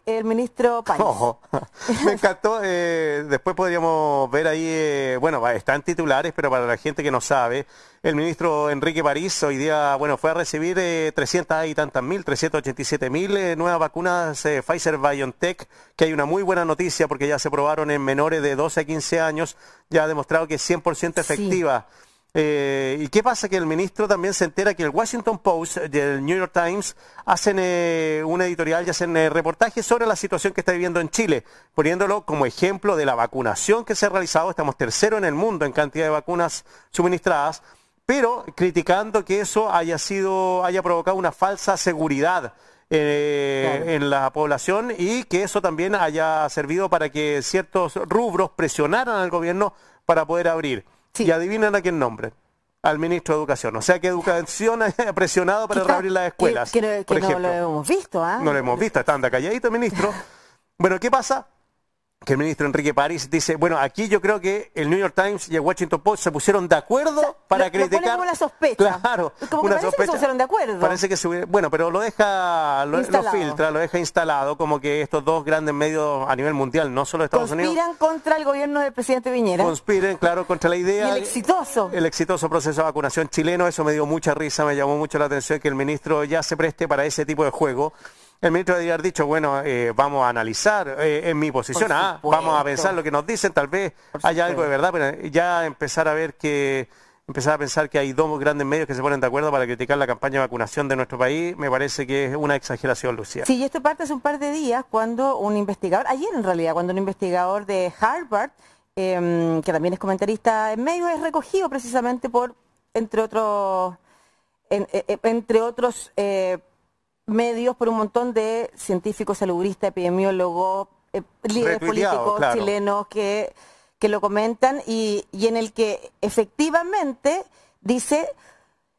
el ministro París. Ojo, me encantó. Después podríamos ver ahí, bueno, están titulares, pero para la gente que no sabe, el ministro Enrique París hoy día, bueno, fue a recibir 300 y tantas mil, 387.000 nuevas vacunas Pfizer-BioNTech, que hay una muy buena noticia porque ya se probaron en menores de 12 a 15 años, ya ha demostrado que es 100% efectiva. Sí. ¿Y qué pasa? Que el ministro también se entera que el Washington Post y el New York Times hacen un editorial y hacen reportajes sobre la situación que está viviendo en Chile, poniéndolo como ejemplo de la vacunación que se ha realizado. Estamos tercero en el mundo en cantidad de vacunas suministradas, pero criticando que eso haya provocado una falsa seguridad en la población y que eso también haya servido para que ciertos rubros presionaran al gobierno para poder abrir. Sí. Y adivinan a quién nombre, al ministro de Educación. O sea que Educación ha presionado para reabrir las escuelas. Por ejemplo, no lo hemos visto, ¿ah? No lo hemos visto, está anda calladito el ministro. Bueno, ¿qué pasa? Que el ministro Enrique París dice, bueno, aquí yo creo que el New York Times y el Washington Post se pusieron de acuerdo para criticar. Lo pone como la sospecha. Claro, como que una parece sospecha. que se pusieron de acuerdo. Parece que bueno, pero lo filtra, lo deja instalado, como que estos dos grandes medios a nivel mundial, no solo de Estados Unidos. Conspiran contra el gobierno del presidente Piñera. Conspiren, claro, contra la idea. Y el exitoso proceso de vacunación chileno. Eso me dio mucha risa, me llamó mucho la atención que el ministro ya se preste para ese tipo de juego. El ministro debería haber dicho, bueno, vamos a analizar en mi posición, vamos a pensar lo que nos dicen, tal vez haya algo de verdad, pero ya empezar a pensar que hay dos grandes medios que se ponen de acuerdo para criticar la campaña de vacunación de nuestro país, me parece que es una exageración, Lucía. Sí, y esto parte hace un par de días cuando un investigador, ayer en realidad, cuando un investigador de Harvard, que también es comentarista en medios, es recogido precisamente por, entre otros medios, por un montón de científicos, salubristas, epidemiólogos, líderes políticos chilenos que lo comentan y en el que efectivamente dice: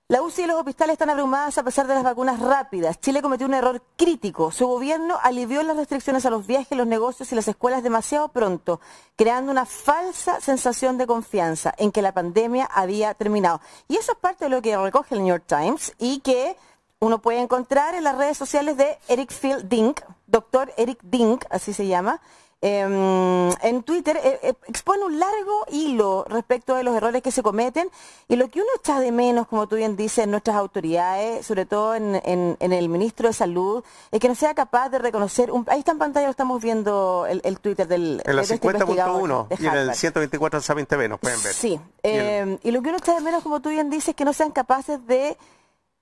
la UCI y los hospitales están abrumadas a pesar de las vacunas rápidas. Chile cometió un error crítico. Su gobierno alivió las restricciones a los viajes, los negocios y las escuelas demasiado pronto, creando una falsa sensación de confianza en que la pandemia había terminado. Y eso es parte de lo que recoge el New York Times y que uno puede encontrar en las redes sociales de Eric Phil Dink, doctor Eric Dink, así se llama. En Twitter expone un largo hilo respecto de los errores que se cometen y lo que uno echa de menos, como tú bien dices, en nuestras autoridades, sobre todo en el ministro de Salud, es que no sea capaz de reconocer, ahí está en pantalla, lo estamos viendo el Twitter del en la 50.1 y en el 124 Saben TV nos pueden ver. Sí, y lo que uno echa de menos, como tú bien dices, es que no sean capaces de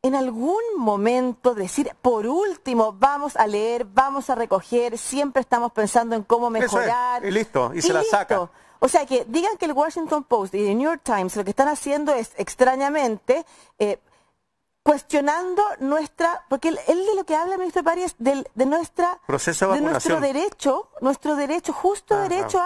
en algún momento decir, por último, vamos a leer, vamos a recoger, siempre estamos pensando en cómo mejorar. Eso es, y listo, y se la saca. O sea, que digan que el Washington Post y el New York Times lo que están haciendo es, extrañamente, cuestionando porque él de lo que habla el ministro París es de nuestra proceso de vacunación, nuestro derecho, justo derecho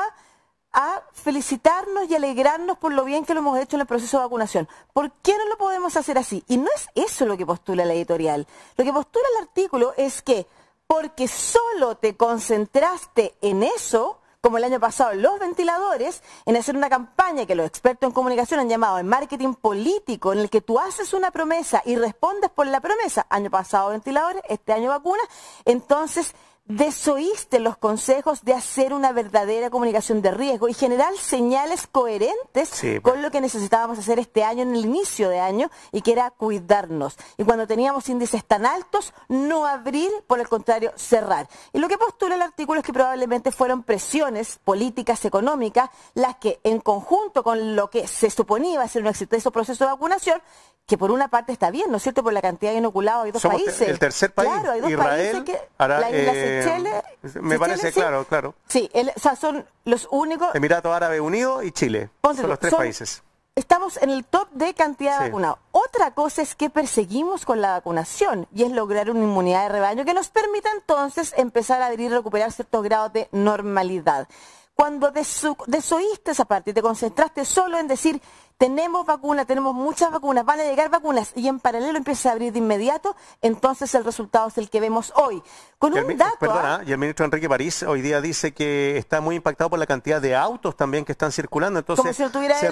a felicitarnos y alegrarnos por lo bien que lo hemos hecho en el proceso de vacunación. ¿Por qué no lo podemos hacer así? Y no es eso lo que postula la editorial. Lo que postula el artículo es que porque solo te concentraste en eso, como el año pasado en los ventiladores, en hacer una campaña que los expertos en comunicación han llamado el marketing político, en el que tú haces una promesa y respondes por la promesa, año pasado ventiladores, este año vacunas, entonces desoíste los consejos de hacer una verdadera comunicación de riesgo y generar señales coherentes con lo que necesitábamos hacer este año, en el inicio de año, y que era cuidarnos. Y cuando teníamos índices tan altos, no abrir, por el contrario, cerrar. Y lo que postula el artículo es que probablemente fueron presiones políticas, económicas, las que en conjunto con lo que se suponía iba a ser un exitoso proceso de vacunación, que por una parte está bien, ¿no es cierto?, por la cantidad de inoculados, hay dos países. El tercer país, claro, hay dos Israel, países que la isla Seychelles, me parece, ¿sí? claro. Sí, o sea, son los únicos. Emiratos Árabes Unidos y Chile, son los tres países. Estamos en el top de cantidad de vacunados. Otra cosa es que perseguimos con la vacunación y es lograr una inmunidad de rebaño que nos permita entonces empezar a abrir y recuperar ciertos grados de normalidad. Cuando desoíste esa parte y te concentraste solo en decir, tenemos vacunas, tenemos muchas vacunas, van a llegar vacunas, y en paralelo empiezas a abrir de inmediato, entonces el resultado es el que vemos hoy. Con un dato... Perdona, y el ministro Enrique París hoy día dice que está muy impactado por la cantidad de autos también que están circulando, entonces como si no tuviera se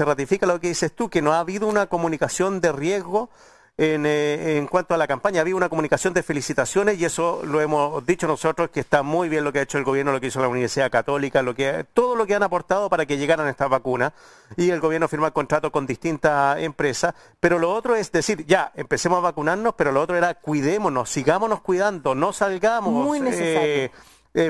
ratifica lo que dices tú, que no ha habido una comunicación de riesgo en cuanto a la campaña. Había una comunicación de felicitaciones y eso lo hemos dicho nosotros, que está muy bien lo que ha hecho el gobierno, lo que hizo la Universidad Católica, todo lo que han aportado para que llegaran estas vacunas, y el gobierno firma contratos con distintas empresas. Pero lo otro es decir, ya, empecemos a vacunarnos, pero lo otro era cuidémonos, sigámonos cuidando, no salgamos. Muy necesario.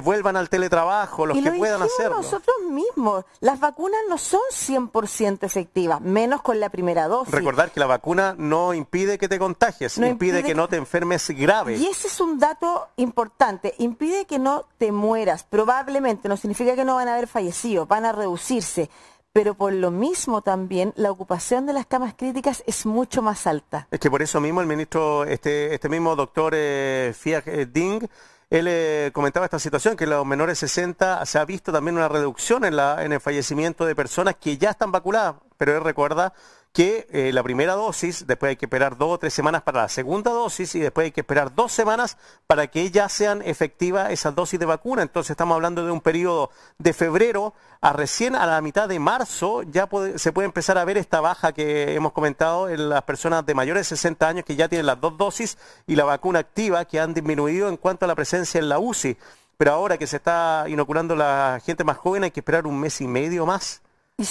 Vuelvan al teletrabajo, los que puedan hacerlo. Nosotros mismos, las vacunas no son 100% efectivas, menos con la primera dosis. Recordar que la vacuna no impide que te contagies, impide que no te enfermes grave. Y ese es un dato importante, impide que no te mueras, probablemente, no significa que no van a haber fallecido, van a reducirse, pero por lo mismo también la ocupación de las camas críticas es mucho más alta. Es que por eso mismo el ministro, este mismo doctor Fiag Ding, él comentaba esta situación, que en los menores 60 se ha visto también una reducción en el fallecimiento de personas que ya están vacunadas, pero él recuerda que la primera dosis, después hay que esperar 2 o 3 semanas para la segunda dosis y después hay que esperar 2 semanas para que ya sean efectivas esas dosis de vacuna. Entonces estamos hablando de un periodo de febrero a recién a la mitad de marzo, ya se puede empezar a ver esta baja que hemos comentado en las personas de mayores de 60 años que ya tienen las 2 dosis y la vacuna activa, que han disminuido en cuanto a la presencia en la UCI. Pero ahora que se está inoculando la gente más joven hay que esperar 1 mes y medio más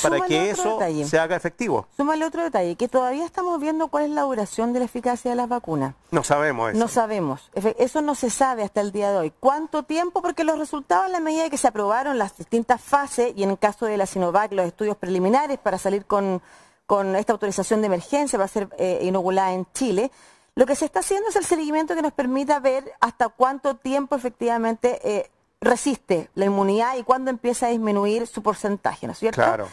para que eso se haga efectivo. Súmale otro detalle, que todavía estamos viendo cuál es la duración de la eficacia de las vacunas. No sabemos eso. No sabemos. Eso no se sabe hasta el día de hoy. ¿Cuánto tiempo? Porque los resultados, en la medida de que se aprobaron las distintas fases, y en el caso de la Sinovac, los estudios preliminares para salir con esta autorización de emergencia para ser inoculada en Chile, lo que se está haciendo es el seguimiento que nos permita ver hasta cuánto tiempo efectivamente resiste la inmunidad y cuándo empieza a disminuir su porcentaje, ¿no es cierto? Claro.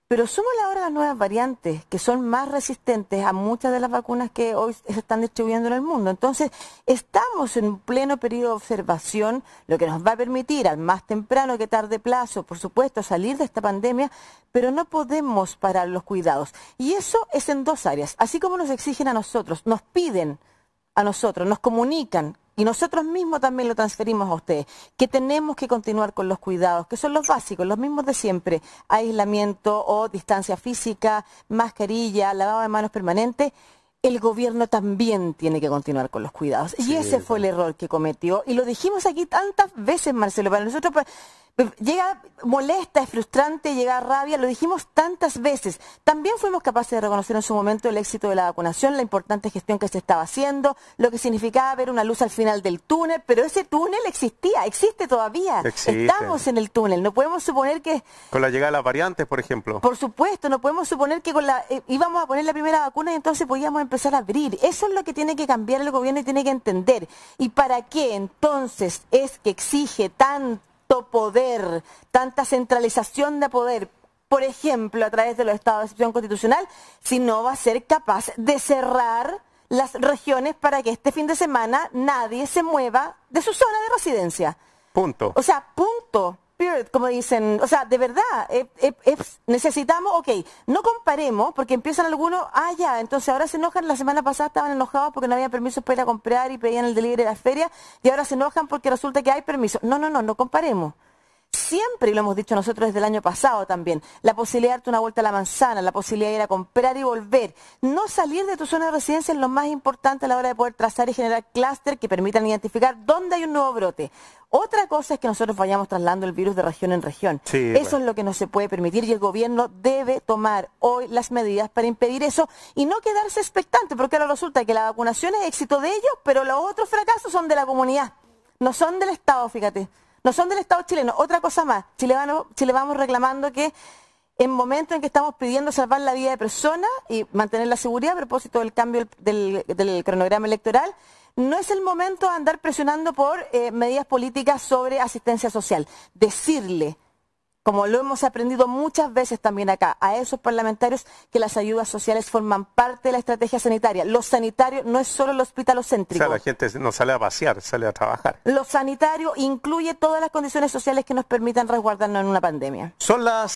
Pero súmale ahora las nuevas variantes, que son más resistentes a muchas de las vacunas que hoy se están distribuyendo en el mundo. Entonces, estamos en un pleno periodo de observación, lo que nos va a permitir, al más temprano que tarde plazo, por supuesto, salir de esta pandemia, pero no podemos parar los cuidados. Y eso es en 2 áreas. Así como nos exigen a nosotros, nos piden a nosotros, nos comunican, y nosotros mismos también lo transferimos a ustedes, que tenemos que continuar con los cuidados, que son los básicos, los mismos de siempre: aislamiento o distancia física, mascarilla, lavado de manos permanente. El gobierno también tiene que continuar con los cuidados. Y ese fue el error que cometió. Y lo dijimos aquí tantas veces, Marcelo, para nosotros llega molesta, es frustrante, llega rabia, lo dijimos tantas veces. También fuimos capaces de reconocer en su momento el éxito de la vacunación, la importante gestión que se estaba haciendo, lo que significaba ver una luz al final del túnel, pero ese túnel existía, existe todavía. Estamos en el túnel, no podemos suponer que... Con la llegada de las variantes, por ejemplo. Por supuesto, no podemos suponer que íbamos a poner la primera vacuna y entonces podíamos empezar a abrir. Eso es lo que tiene que cambiar el gobierno y tiene que entender. ¿Y para qué entonces es que exige tanto poder, tanta centralización de poder, por ejemplo, a través de los estados de excepción constitucional, si no va a ser capaz de cerrar las regiones para que este fin de semana nadie se mueva de su zona de residencia? Punto. O sea, punto. Period, como dicen. O sea, de verdad, necesitamos, no comparemos, porque empiezan algunos, ya, entonces ahora se enojan, la semana pasada estaban enojados porque no había permisos para ir a comprar y pedían el delivery de la feria, y ahora se enojan porque resulta que hay permiso. No comparemos. Siempre, y lo hemos dicho nosotros desde el año pasado también, la posibilidad de darte una vuelta a la manzana, la posibilidad de ir a comprar y volver. No salir de tu zona de residencia es lo más importante a la hora de poder trazar y generar clúster que permitan identificar dónde hay un nuevo brote. Otra cosa es que nosotros vayamos trasladando el virus de región en región. Eso es lo que no se puede permitir y el gobierno debe tomar hoy las medidas para impedir eso y no quedarse expectante, porque ahora resulta que la vacunación es éxito de ellos, pero los otros fracasos son de la comunidad, no son del Estado, fíjate. No son del Estado chileno. Otra cosa más, Chile vamos reclamando que en momentos en que estamos pidiendo salvar la vida de personas y mantener la seguridad a propósito del cambio del cronograma electoral, no es el momento de andar presionando por medidas políticas sobre asistencia social. Decirle, como lo hemos aprendido muchas veces también acá, a esos parlamentarios, que las ayudas sociales forman parte de la estrategia sanitaria. Los sanitarios no es solo el hospitalocéntrico. O sea, la gente no sale a pasear, sale a trabajar. Lo sanitario incluye todas las condiciones sociales que nos permitan resguardarnos en una pandemia. Son las